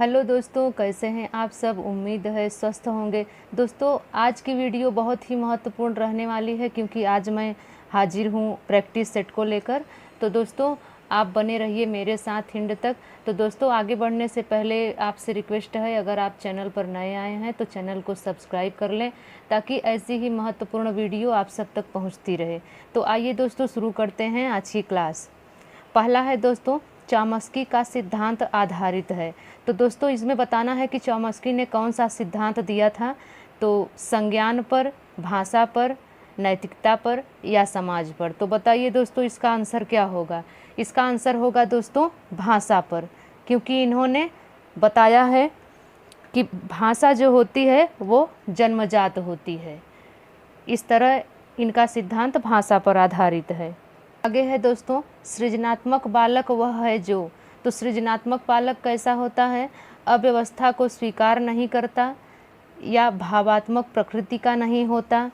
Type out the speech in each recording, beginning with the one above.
Hello दोस्तों, कैसे हैं आप सब। उम्मीद है स्वस्थ होंगे। दोस्तों, आज की वीडियो बहुत ही महत्वपूर्ण रहने वाली है क्योंकि आज मैं हाजिर हूँ प्रैक्टिस सेट को लेकर। तो दोस्तों, आप बने रहिए मेरे साथ एंड तक। तो दोस्तों, आगे बढ़ने से पहले आपसे रिक्वेस्ट है, अगर आप चैनल पर नए आए हैं तो चैनल को सब्सक्राइब कर लें ताकि ऐसी ही महत्वपूर्ण वीडियो आप सब तक पहुँचती रहे। तो आइए दोस्तों, शुरू करते हैं आज की क्लास। पहला है दोस्तों, चॉम्स्की का सिद्धांत आधारित है। तो दोस्तों, इसमें बताना है कि चॉम्स्की ने कौन सा सिद्धांत दिया था। तो संज्ञान पर, भाषा पर, नैतिकता पर या समाज पर। तो बताइए दोस्तों, इसका आंसर क्या होगा। इसका आंसर होगा दोस्तों भाषा पर, क्योंकि इन्होंने बताया है कि भाषा जो होती है वो जन्मजात होती है। इस तरह इनका सिद्धांत भाषा पर आधारित है। आगे है दोस्तों, सृजनात्मक बालक वह है जो। तो सृजनात्मक बालक कैसा होता है। अव्यवस्था को स्वीकार नहीं करता, या भावात्मक प्रकृति का नहीं होता,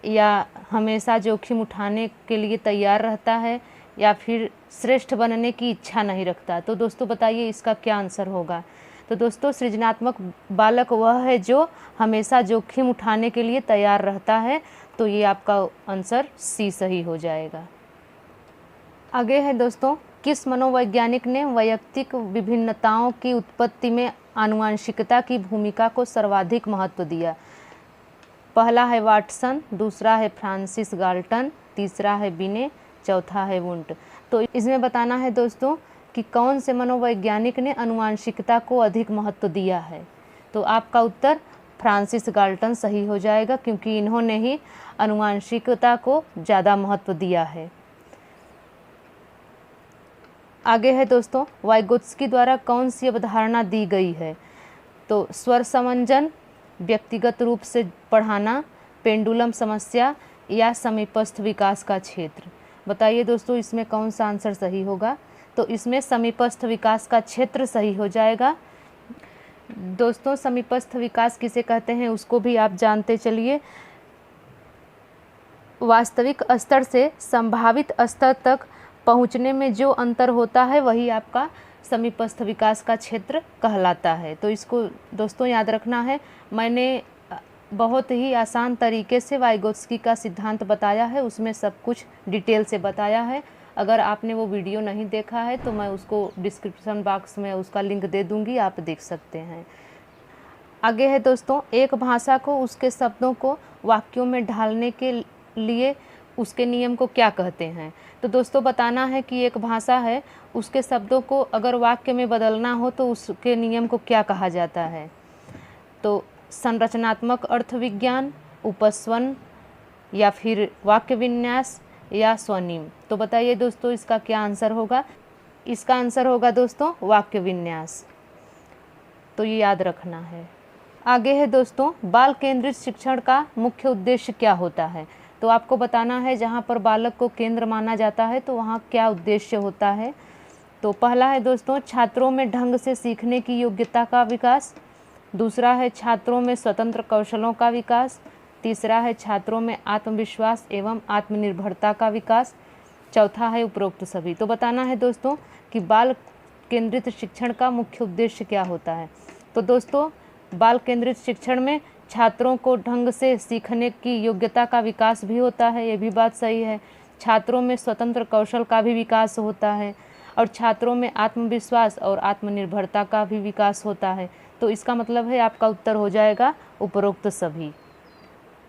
या हमेशा जोखिम उठाने के लिए तैयार रहता है, या फिर श्रेष्ठ बनने की इच्छा नहीं रखता। तो दोस्तों बताइए इसका क्या आंसर होगा। तो दोस्तों, सृजनात्मक बालक वह है जो हमेशा जोखिम उठाने के लिए तैयार रहता है। तो ये आपका आंसर सी सही हो जाएगा। आगे है दोस्तों, किस मनोवैज्ञानिक ने वैयक्तिक विभिन्नताओं की उत्पत्ति में आनुवंशिकता की भूमिका को सर्वाधिक महत्व दिया। पहला है वाटसन, दूसरा है फ्रांसिस गाल्टन, तीसरा है बिने, चौथा है वुंट। तो इसमें बताना है दोस्तों कि कौन से मनोवैज्ञानिक ने आनुवंशिकता को अधिक महत्व दिया है। तो आपका उत्तर फ्रांसिस गाल्टन सही हो जाएगा, क्योंकि इन्होंने ही आनुवंशिकता को ज़्यादा महत्व दिया है। आगे है दोस्तों, वाइगोत्स्की द्वारा कौन सी अवधारणा दी गई है। तो स्वर समंजन, व्यक्तिगत रूप से पढ़ाना, पेंडुलम समस्या या समीपस्थ विकास का क्षेत्र। बताइए दोस्तों, इसमें कौन सा आंसर सही होगा। तो इसमें समीपस्थ विकास का क्षेत्र सही हो जाएगा। दोस्तों, समीपस्थ विकास किसे कहते हैं उसको भी आप जानते चलिए। वास्तविक स्तर से संभावित स्तर तक पहुंचने में जो अंतर होता है वही आपका समीपस्थ विकास का क्षेत्र कहलाता है। तो इसको दोस्तों याद रखना है। मैंने बहुत ही आसान तरीके से वाइगोत्स्की का सिद्धांत बताया है, उसमें सब कुछ डिटेल से बताया है। अगर आपने वो वीडियो नहीं देखा है तो मैं उसको डिस्क्रिप्शन बॉक्स में उसका लिंक दे दूँगी, आप देख सकते हैं। आगे है दोस्तों, एक भाषा को उसके शब्दों को वाक्यों में ढालने के लिए उसके नियम को क्या कहते हैं। तो दोस्तों बताना है कि एक भाषा है, उसके शब्दों को अगर वाक्य में बदलना हो तो उसके नियम को क्या कहा जाता है। तो संरचनात्मक अर्थविज्ञान, उपस्वन, या फिर वाक्य विन्यास, या स्वनिम। तो बताइए दोस्तों इसका क्या आंसर होगा। इसका आंसर होगा दोस्तों वाक्य विन्यास। तो ये याद रखना है। आगे है दोस्तों, बाल केंद्रित शिक्षण का मुख्य उद्देश्य क्या होता है। तो आपको बताना है जहाँ पर बालक को केंद्र माना जाता है तो वहाँ क्या उद्देश्य होता है। तो पहला है दोस्तों, छात्रों में ढंग से सीखने की योग्यता का विकास। दूसरा है छात्रों में स्वतंत्र कौशलों का विकास। तीसरा है छात्रों में आत्मविश्वास एवं आत्मनिर्भरता का विकास। चौथा है उपरोक्त सभी। तो बताना है दोस्तों कि बाल केंद्रित शिक्षण का मुख्य उद्देश्य क्या होता है। तो दोस्तों, बाल केंद्रित शिक्षण में छात्रों को ढंग से सीखने की योग्यता का विकास भी होता है, ये भी बात सही है। छात्रों में स्वतंत्र कौशल का भी विकास होता है, और छात्रों में आत्मविश्वास और आत्मनिर्भरता का भी विकास होता है। तो इसका मतलब है आपका उत्तर हो जाएगा उपरोक्त सभी।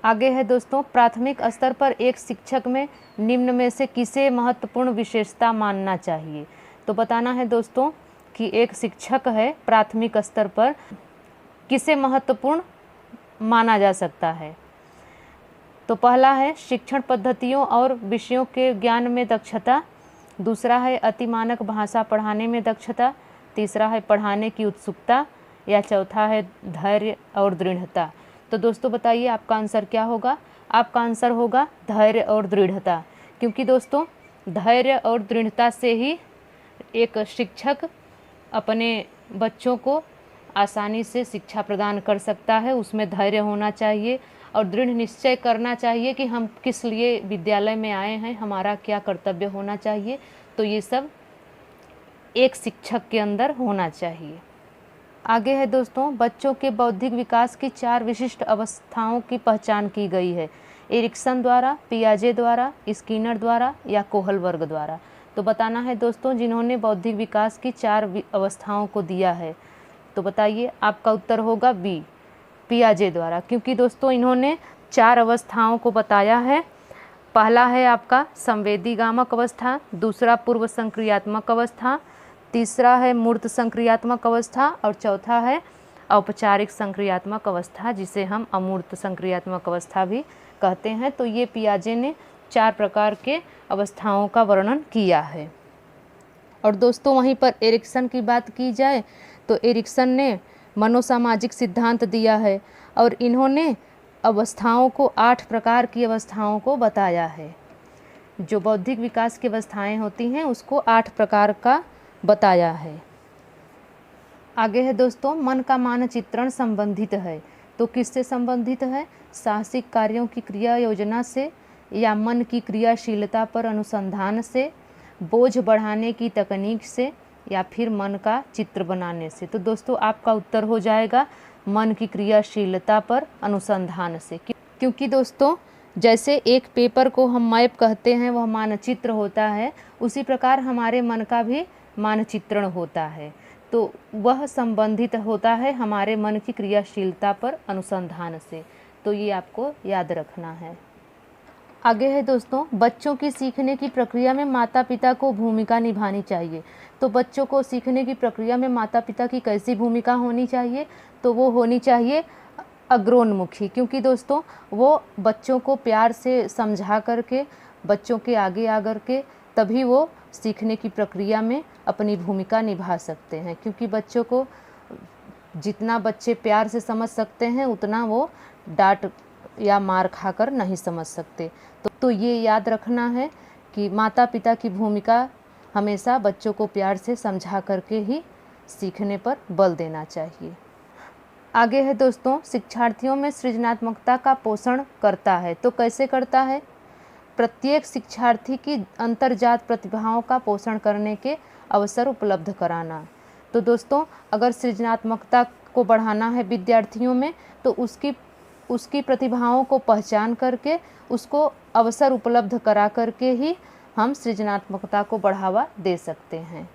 आगे है दोस्तों, प्राथमिक स्तर पर एक शिक्षक में निम्न में से किसे महत्वपूर्ण विशेषता मानना चाहिए। तो बताना है दोस्तों कि एक शिक्षक है प्राथमिक स्तर पर किसे महत्वपूर्ण माना जा सकता है। तो पहला है शिक्षण पद्धतियों और विषयों के ज्ञान में दक्षता। दूसरा है अतिमानक भाषा पढ़ाने में दक्षता। तीसरा है पढ़ाने की उत्सुकता, या चौथा है धैर्य और दृढ़ता। तो दोस्तों बताइए आपका आंसर क्या होगा। आपका आंसर होगा धैर्य और दृढ़ता, क्योंकि दोस्तों धैर्य और दृढ़ता से ही एक शिक्षक अपने बच्चों को आसानी से शिक्षा प्रदान कर सकता है। उसमें धैर्य होना चाहिए और दृढ़ निश्चय करना चाहिए कि हम किस लिए विद्यालय में आए हैं, हमारा क्या कर्तव्य होना चाहिए। तो ये सब एक शिक्षक के अंदर होना चाहिए। आगे है दोस्तों, बच्चों के बौद्धिक विकास की 4 विशिष्ट अवस्थाओं की पहचान की गई है। एरिक्सन द्वारा, पियाजे द्वारा, स्किनर द्वारा या कोहलबर्ग द्वारा। तो बताना है दोस्तों जिन्होंने बौद्धिक विकास की 4 अवस्थाओं को दिया है। तो बताइए, आपका उत्तर होगा बी, पियाजे द्वारा, क्योंकि दोस्तों इन्होंने 4 अवस्थाओं को बताया है। पहला है आपका संवेदीगामक अवस्था, दूसरा पूर्व संक्रियात्मक अवस्था, तीसरा है मूर्त संक्रियात्मक अवस्था और चौथा है औपचारिक संक्रियात्मक अवस्था, जिसे हम अमूर्त संक्रियात्मक अवस्था भी कहते हैं। तो ये पियाजे ने 4 प्रकार के अवस्थाओं का वर्णन किया है। और दोस्तों वहीं पर एरिक्सन की बात की जाए तो एरिक्सन ने मनोसामाजिक सिद्धांत दिया है और इन्होंने अवस्थाओं को 8 प्रकार की अवस्थाओं को बताया है। जो बौद्धिक विकास की अवस्थाएं होती हैं उसको 8 प्रकार का बताया है। आगे है दोस्तों, मन का मानचित्रण संबंधित है। तो किससे संबंधित है? साहसिक कार्यों की क्रिया योजना से, या मन की क्रियाशीलता पर अनुसंधान से, बोझ बढ़ाने की तकनीक से, या फिर मन का चित्र बनाने से। तो दोस्तों आपका उत्तर हो जाएगा मन की क्रियाशीलता पर अनुसंधान से, क्योंकि दोस्तों जैसे एक पेपर को हम मैप कहते हैं, वह मानचित्र होता है, उसी प्रकार हमारे मन का भी मानचित्रण होता है। तो वह संबंधित होता है हमारे मन की क्रियाशीलता पर अनुसंधान से। तो ये आपको याद रखना है। आगे है दोस्तों, बच्चों की सीखने की प्रक्रिया में माता पिता को भूमिका निभानी चाहिए। तो बच्चों को सीखने की प्रक्रिया में माता पिता की कैसी भूमिका होनी चाहिए? तो वो होनी चाहिए अग्रोन्मुखी, क्योंकि दोस्तों वो बच्चों को प्यार से समझा करके, बच्चों के आगे आकर के तभी वो सीखने की प्रक्रिया में अपनी भूमिका निभा सकते हैं। क्योंकि बच्चों को जितना बच्चे प्यार से समझ सकते हैं उतना वो डांट या मार खाकर नहीं समझ सकते। तो ये याद रखना है कि माता पिता की भूमिका हमेशा बच्चों को प्यार से समझा करके ही सीखने पर बल देना चाहिए। आगे है दोस्तों, शिक्षार्थियों में सृजनात्मकता का पोषण करता है। तो कैसे करता है? प्रत्येक शिक्षार्थी की अंतर्जात प्रतिभाओं का पोषण करने के अवसर उपलब्ध कराना। तो दोस्तों अगर सृजनात्मकता को बढ़ाना है विद्यार्थियों में, तो उसकी प्रतिभाओं को पहचान करके उसको अवसर उपलब्ध करा करके ही हम सृजनात्मकता को बढ़ावा दे सकते हैं।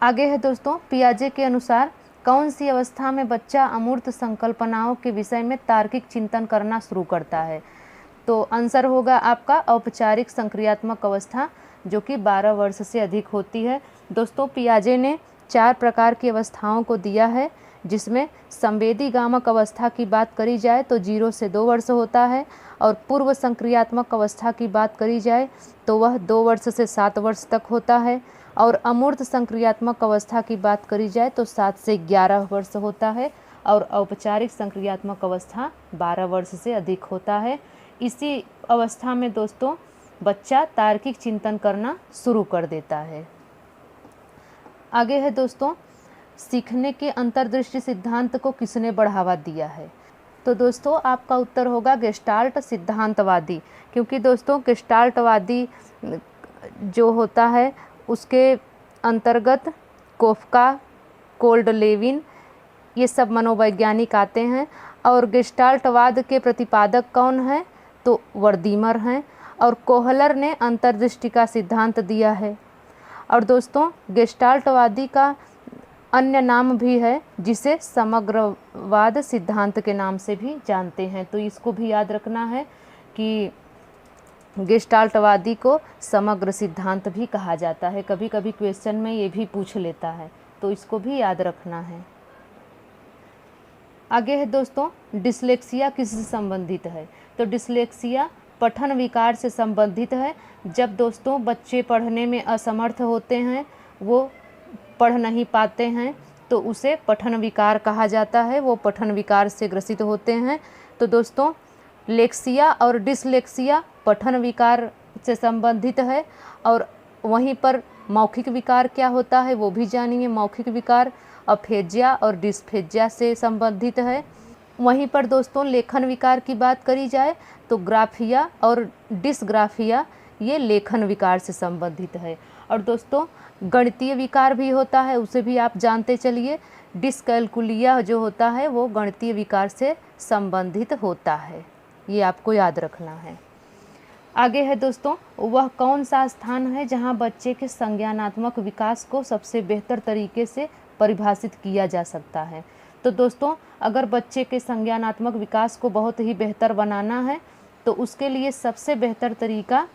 आगे है दोस्तों, पियाजे के अनुसार कौन सी अवस्था में बच्चा अमूर्त संकल्पनाओं के विषय में तार्किक चिंतन करना शुरू करता है? तो आंसर होगा आपका औपचारिक संक्रियात्मक अवस्था, जो कि 12 वर्ष से अधिक होती है। दोस्तों पियाजे ने 4 प्रकार की अवस्थाओं को दिया है, जिसमें संवेदीगामक अवस्था की बात करी जाए तो 0 से 2 वर्ष होता है, और पूर्व संक्रियात्मक अवस्था की बात करी जाए तो वह 2 वर्ष से 7 वर्ष तक होता है, और अमूर्त संक्रियात्मक अवस्था की बात करी जाए तो 7 से 11 वर्ष होता है, और औपचारिक संक्रियात्मक अवस्था 12 वर्ष से अधिक होता है। इसी अवस्था में दोस्तों बच्चा तार्किक चिंतन करना शुरू कर देता है। आगे है दोस्तों, सीखने के अंतर्दृष्टि सिद्धांत को किसने बढ़ावा दिया है? तो दोस्तों आपका उत्तर होगा गेस्टाल्ट सिद्धांतवादी, क्योंकि दोस्तों गेस्टाल्टवादी जो होता है उसके अंतर्गत कोफका, कोल्ड-लेविन ये सब मनोवैज्ञानिक आते हैं। और गेस्टाल्टवाद के प्रतिपादक कौन है? तो वर्दीमर हैं, और कोहलर ने अंतर्दृष्टि का सिद्धांत दिया है। और दोस्तों गेस्टाल्टवादी का अन्य नाम भी है, जिसे समग्रवाद सिद्धांत के नाम से भी जानते हैं। तो इसको भी याद रखना है कि गेस्टाल्टवादी को समग्र सिद्धांत भी कहा जाता है। कभी कभी क्वेश्चन में ये भी पूछ लेता है, तो इसको भी याद रखना है। आगे है दोस्तों, डिसलेक्सिया किससे संबंधित है? तो डिसलेक्सिया पठन विकार से संबंधित है। जब दोस्तों बच्चे पढ़ने में असमर्थ होते हैं, वो पढ़ नहीं पाते हैं, तो उसे पठन विकार कहा जाता है। वो पठन विकार से ग्रसित होते हैं। तो दोस्तों लेक्सिया और डिसलेक्सिया पठन विकार से संबंधित है। और वहीं पर मौखिक विकार क्या होता है वो भी जानिए। मौखिक विकार अफेजिया और डिस्फेजिया से संबंधित है। वहीं पर दोस्तों लेखन विकार की बात करी जाए तो ग्राफिया और डिसग्राफिया ये लेखन विकार से संबंधित है। और दोस्तों गणितीय विकार भी होता है, उसे भी आप जानते चलिए। डिस्कैलकुलिया जो होता है वो गणितीय विकार से संबंधित होता है, ये आपको याद रखना है। आगे है दोस्तों, वह कौन सा स्थान है जहाँ बच्चे के संज्ञानात्मक विकास को सबसे बेहतर तरीके से परिभाषित किया जा सकता है। तो दोस्तों, अगर बच्चे के संज्ञानात्मक विकास को बहुत ही बेहतर बनाना है तो उसके लिए सबसे बेहतर तरीका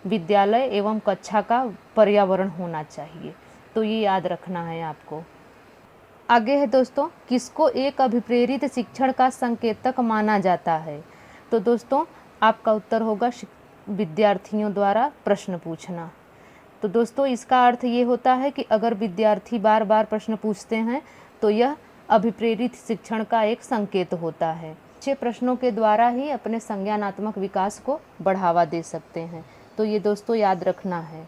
विद्यालय एवं कक्षा का पर्यावरण होना चाहिए, तो ये याद रखना है आपको। आगे है दोस्तों, किसको एक अभिप्रेरित शिक्षण का संकेतक माना जाता है? तो दोस्तों, आपका उत्तर होगा विद्यार्थियों द्वारा प्रश्न पूछना। तो दोस्तों, इसका अर्थ ये होता है कि अगर विद्यार्थी बार बार प्रश्न पूछते हैं तो यह अभिप्रेरित शिक्षण का एक संकेत होता है। अच्छे प्रश्नों के द्वारा ही अपने संज्ञानात्मक विकास को बढ़ावा दे सकते हैं, तो ये दोस्तों याद रखना है।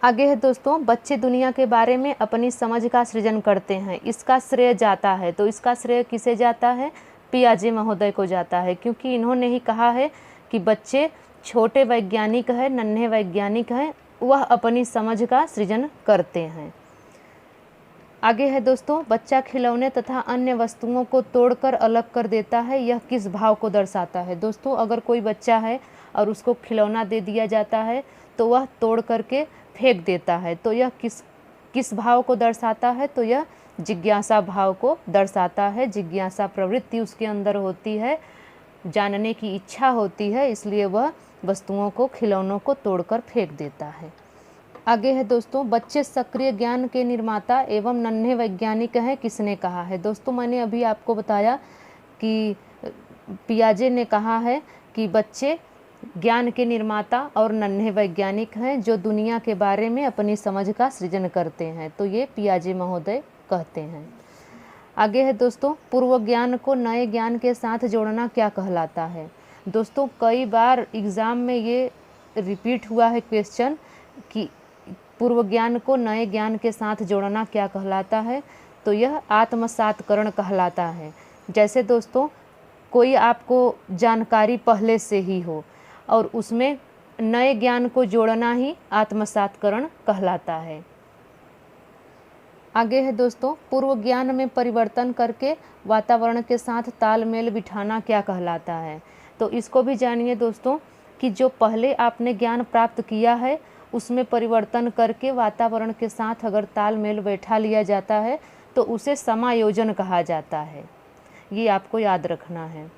आगे है दोस्तों, बच्चे दुनिया के बारे में अपनी समझ का सृजन करते हैं, इसका श्रेय जाता है। तो इसका श्रेय किसे जाता है? पियाजे महोदय को जाता है, क्योंकि इन्होंने ही कहा है कि बच्चे छोटे वैज्ञानिक हैं, नन्हे वैज्ञानिक हैं, वह अपनी समझ का सृजन करते हैं। आगे है दोस्तों, बच्चा खिलौने तथा अन्य वस्तुओं को तोड़कर अलग कर देता है, यह किस भाव को दर्शाता है? दोस्तों, अगर कोई बच्चा है और उसको खिलौना दे दिया जाता है तो वह तोड़ करके फेंक देता है, तो यह किस भाव को दर्शाता है? तो यह जिज्ञासा भाव को दर्शाता है। जिज्ञासा प्रवृत्ति उसके अंदर होती है, जानने की इच्छा होती है, इसलिए वह वस्तुओं को, खिलौनों को तोड़कर फेंक देता है। आगे है दोस्तों, बच्चे सक्रिय ज्ञान के निर्माता एवं नन्हे वैज्ञानिक हैं, किसने कहा है? दोस्तों, मैंने अभी आपको बताया कि पियाजे ने कहा है कि बच्चे ज्ञान के निर्माता और नन्हे वैज्ञानिक हैं जो दुनिया के बारे में अपनी समझ का सृजन करते हैं, तो ये पियाजे महोदय कहते हैं। आगे है दोस्तों, पूर्व ज्ञान को नए ज्ञान के साथ जोड़ना क्या कहलाता है? दोस्तों, कई बार एग्ज़ाम में ये रिपीट हुआ है क्वेश्चन कि पूर्व ज्ञान को नए ज्ञान के साथ जोड़ना क्या कहलाता है? तो यह आत्मसातकरण कहलाता है। जैसे दोस्तों, कोई आपको जानकारी पहले से ही हो और उसमें नए ज्ञान को जोड़ना ही आत्मसातकरण कहलाता है। आगे है दोस्तों, पूर्व ज्ञान में परिवर्तन करके वातावरण के साथ तालमेल बिठाना क्या कहलाता है? तो इसको भी जानिए दोस्तों कि जो पहले आपने ज्ञान प्राप्त किया है उसमें परिवर्तन करके वातावरण के साथ अगर तालमेल बैठा लिया जाता है तो उसे समायोजन कहा जाता है, ये आपको याद रखना है।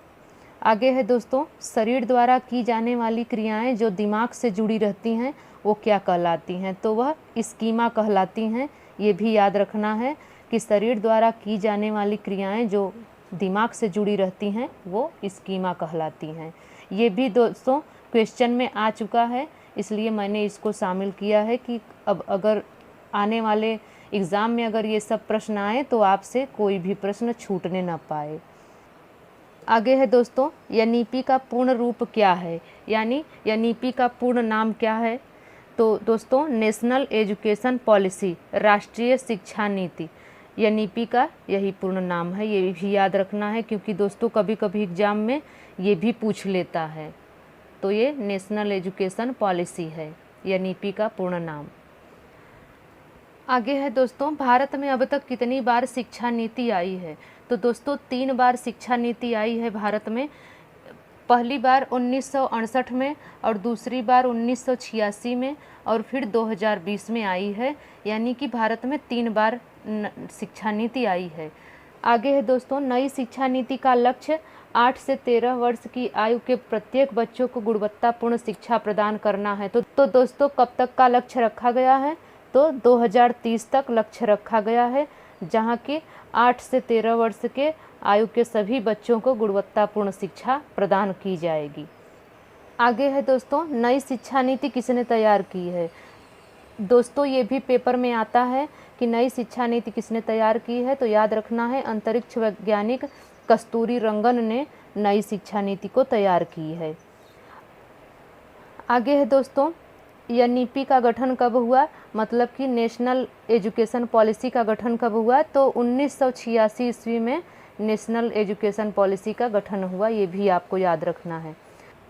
आगे है दोस्तों, शरीर द्वारा की जाने वाली क्रियाएं जो दिमाग से जुड़ी रहती हैं वो क्या कहलाती हैं? तो वह स्कीमा कहलाती हैं। ये भी याद रखना है कि शरीर द्वारा की जाने वाली क्रियाएं जो दिमाग से जुड़ी रहती हैं वो स्कीमा कहलाती हैं। ये भी दोस्तों क्वेश्चन में आ चुका है, इसलिए मैंने इसको शामिल किया है कि अब अगर आने वाले एग्ज़ाम में अगर ये सब प्रश्न आए तो आपसे कोई भी प्रश्न छूटने ना पाए। आगे है दोस्तों, एनईपी का पूर्ण रूप क्या है, यानी एनईपी का पूर्ण नाम क्या है? तो दोस्तों, नेशनल एजुकेशन पॉलिसी, राष्ट्रीय शिक्षा नीति, एनईपी का यही पूर्ण नाम है। ये भी याद रखना है क्योंकि दोस्तों कभी कभी एग्ज़ाम में ये भी पूछ लेता है। तो ये नेशनल एजुकेशन पॉलिसी है, एनईपी का पूर्ण नाम। आगे है दोस्तों, भारत में अब तक कितनी बार शिक्षा नीति आई है? तो दोस्तों 3 बार शिक्षा नीति आई है भारत में। पहली बार 1968 में और दूसरी बार 1986 में और फिर 2020 में आई है, यानी कि भारत में 3 बार शिक्षा नीति आई है। आगे है दोस्तों, नई शिक्षा नीति का लक्ष्य 8 से 13 वर्ष की आयु के प्रत्येक बच्चों को गुणवत्तापूर्ण शिक्षा प्रदान करना है। तो दोस्तों कब तक का लक्ष्य रखा गया है? तो 2030 तक लक्ष्य रखा गया है, जहाँ की 8 से 13 वर्ष के आयु के सभी बच्चों को गुणवत्तापूर्ण शिक्षा प्रदान की जाएगी। आगे है दोस्तों, नई शिक्षा नीति किसने तैयार की है? दोस्तों ये भी पेपर में आता है कि नई शिक्षा नीति किसने तैयार की है, तो याद रखना है अंतरिक्ष वैज्ञानिक कस्तूरी रंगन ने नई शिक्षा नीति को तैयार की है। आगे है दोस्तों, एनईपी का गठन कब हुआ, मतलब कि नेशनल एजुकेशन पॉलिसी का गठन कब हुआ? तो 1986 ईस्वी में नेशनल एजुकेशन पॉलिसी का गठन हुआ, ये भी आपको याद रखना है।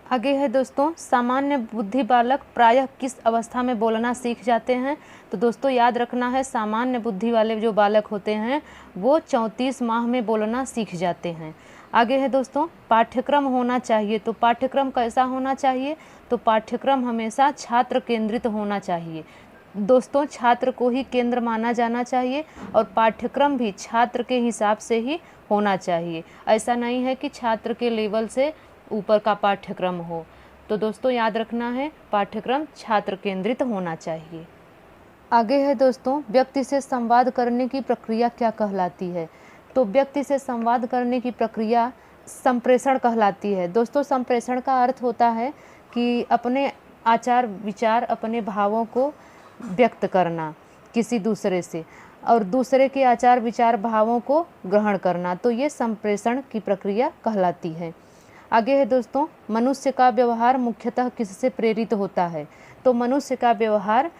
आगे है दोस्तों, सामान्य बुद्धि बालक प्रायः किस अवस्था में बोलना सीख जाते हैं। तो दोस्तों याद रखना है, सामान्य बुद्धि वाले जो बालक होते हैं वो 34 माह में बोलना सीख जाते हैं। आगे है दोस्तों, पाठ्यक्रम होना चाहिए। तो पाठ्यक्रम कैसा होना चाहिए? तो पाठ्यक्रम हमेशा छात्र केंद्रित होना चाहिए। दोस्तों छात्र को ही केंद्र माना जाना चाहिए और पाठ्यक्रम भी छात्र के हिसाब से ही होना चाहिए। ऐसा नहीं है कि छात्र के लेवल से ऊपर का पाठ्यक्रम हो। तो दोस्तों याद रखना है, पाठ्यक्रम छात्र केंद्रित होना चाहिए। आगे है दोस्तों, व्यक्ति से संवाद करने की प्रक्रिया क्या कहलाती है? तो व्यक्ति से संवाद करने की प्रक्रिया संप्रेषण कहलाती है। दोस्तों संप्रेषण का अर्थ होता है कि अपने आचार विचार, अपने भावों को व्यक्त करना किसी दूसरे से और दूसरे के आचार विचार भावों को ग्रहण करना। तो ये संप्रेषण की प्रक्रिया कहलाती है। आगे है दोस्तों, मनुष्य का व्यवहार मुख्यतः किससे प्रेरित होता है? तो मनुष्य का व्यवहार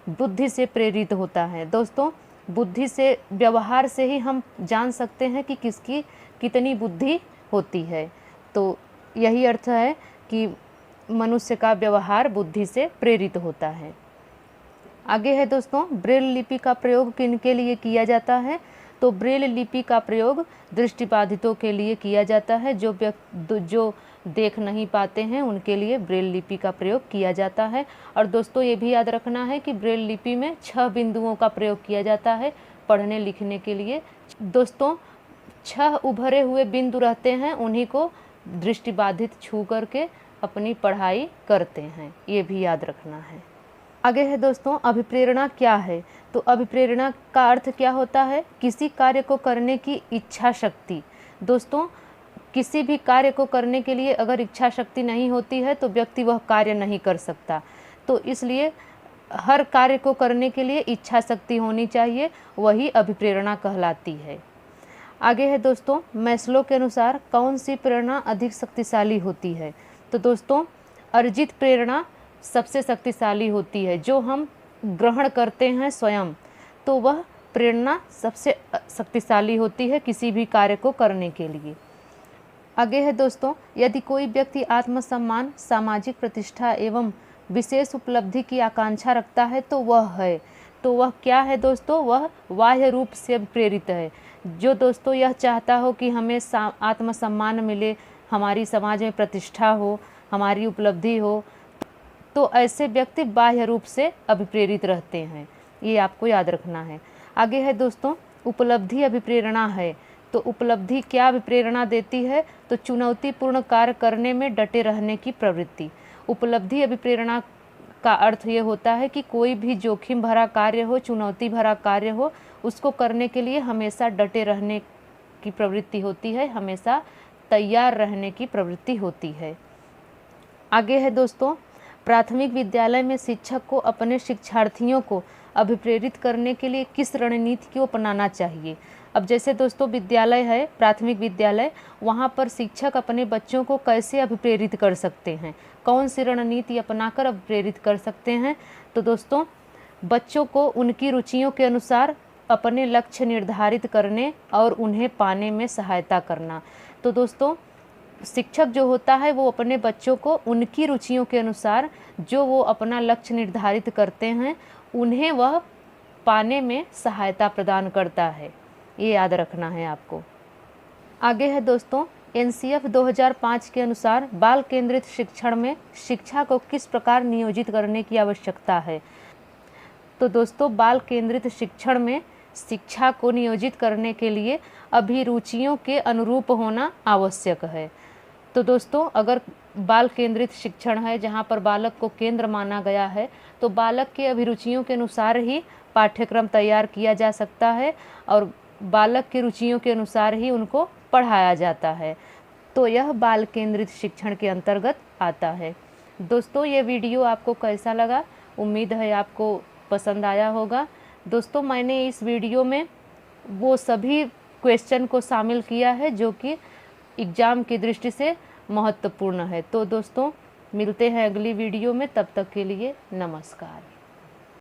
बुद्धि से प्रेरित होता है। दोस्तों बुद्धि से, व्यवहार से ही हम जान सकते हैं कि किसकी कितनी बुद्धि होती है। तो यही अर्थ है कि मनुष्य का व्यवहार बुद्धि से प्रेरित होता है। आगे है दोस्तों, ब्रेल लिपि का प्रयोग किन के लिए किया जाता है? तो ब्रेल लिपि का प्रयोग दृष्टिबाधितों के लिए किया जाता है। जो देख नहीं पाते हैं उनके लिए ब्रेल लिपि का प्रयोग किया जाता है। और दोस्तों ये भी याद रखना है कि ब्रेल लिपि में 6 बिंदुओं का प्रयोग किया जाता है पढ़ने लिखने के लिए। दोस्तों 6 उभरे हुए बिंदु रहते हैं, उन्हीं को दृष्टिबाधित छू करके अपनी पढ़ाई करते हैं, ये भी याद रखना है। आगे है दोस्तों, अभिप्रेरणा क्या है? तो अभिप्रेरणा का अर्थ क्या होता है? किसी कार्य को करने की इच्छा शक्ति। दोस्तों किसी भी कार्य को करने के लिए अगर इच्छा शक्ति नहीं होती है तो व्यक्ति वह कार्य नहीं कर सकता। तो इसलिए हर कार्य को करने के लिए इच्छा शक्ति होनी चाहिए, वही अभिप्रेरणा कहलाती है। आगे है दोस्तों, मैस्लो के अनुसार कौन सी प्रेरणा अधिक शक्तिशाली होती है? तो दोस्तों अर्जित प्रेरणा सबसे शक्तिशाली होती है। जो हम ग्रहण करते हैं स्वयं, तो वह प्रेरणा सबसे शक्तिशाली होती है किसी भी कार्य को करने के लिए। आगे है दोस्तों, यदि कोई व्यक्ति आत्मसम्मान, सामाजिक प्रतिष्ठा एवं विशेष उपलब्धि की आकांक्षा रखता है तो वह क्या है दोस्तों? वह बाह्य रूप से प्रेरित है। जो दोस्तों यह चाहता हो कि हमें आत्मसम्मान मिले, हमारी समाज में प्रतिष्ठा हो, हमारी उपलब्धि हो, तो ऐसे व्यक्ति बाह्य रूप से अभिप्रेरित रहते हैं, ये आपको याद रखना है। आगे है दोस्तों, उपलब्धि अभिप्रेरणा है। तो उपलब्धि क्या अभिप्रेरणा देती है? तो चुनौतीपूर्ण कार्य करने में डटे रहने की प्रवृत्ति। उपलब्धि अभिप्रेरणा का अर्थ ये होता है कि कोई भी जोखिम भरा कार्य हो, चुनौती भरा कार्य हो, उसको करने के लिए हमेशा डटे रहने की प्रवृत्ति होती है, हमेशा तैयार रहने की प्रवृत्ति होती है। आगे है दोस्तों, प्राथमिक विद्यालय में शिक्षक को अपने शिक्षार्थियों को अभिप्रेरित करने के लिए किस रणनीति को अपनाना चाहिए? अब जैसे दोस्तों विद्यालय है, प्राथमिक विद्यालय, वहाँ पर शिक्षक अपने बच्चों को कैसे अभिप्रेरित कर सकते हैं, कौन सी रणनीति अपनाकर अभिप्रेरित कर सकते हैं? तो दोस्तों बच्चों को उनकी रुचियों के अनुसार अपने लक्ष्य निर्धारित करने और उन्हें पाने में सहायता करना। तो दोस्तों शिक्षक जो होता है वो अपने बच्चों को उनकी रुचियों के अनुसार जो वो अपना लक्ष्य निर्धारित करते हैं उन्हें वह पाने में सहायता प्रदान करता है, ये याद रखना है आपको। आगे है दोस्तों, NCF 2005 के अनुसार बाल केंद्रित शिक्षण में शिक्षा को किस प्रकार नियोजित करने की आवश्यकता है? तो दोस्तों बाल केंद्रित शिक्षण में शिक्षा को नियोजित करने के लिए अभिरुचियों के अनुरूप होना आवश्यक है। तो दोस्तों अगर बाल केंद्रित शिक्षण है जहाँ पर बालक को केंद्र माना गया है, तो बालक के अभिरुचियों के अनुसार ही पाठ्यक्रम तैयार किया जा सकता है और बालक की रुचियों के अनुसार ही उनको पढ़ाया जाता है। तो यह बाल केंद्रित शिक्षण के अंतर्गत आता है। दोस्तों ये वीडियो आपको कैसा लगा? उम्मीद है आपको पसंद आया होगा। दोस्तों मैंने इस वीडियो में वो सभी क्वेश्चन को शामिल किया है जो कि एग्ज़ाम की दृष्टि से महत्वपूर्ण है। तो दोस्तों मिलते हैं अगली वीडियो में, तब तक के लिए नमस्कार।